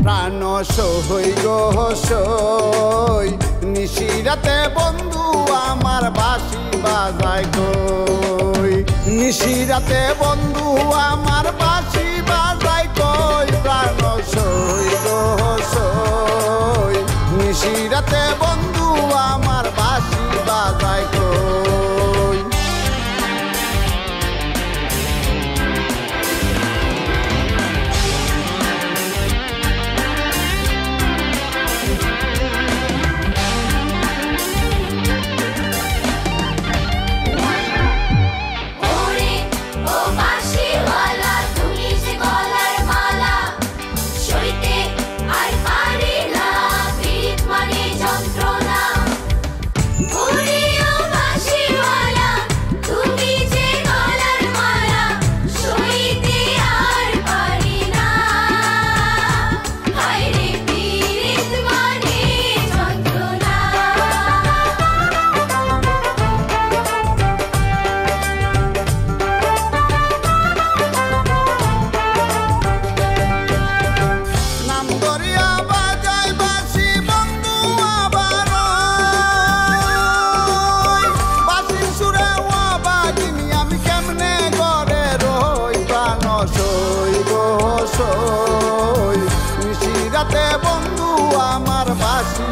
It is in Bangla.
প্রাণ সই গো সই নিশিরাতে বন্ধু আমার বাঁশি বাজায় কই নিশিরাতে বন্ধু আমার বাঁশি বাজায় কই প্রাণ সই গো সই নিশিরাতে বন্ধু আমার বাঁশি বাজায় কই নিশিরাতে বন্ধু আমার বাঁশি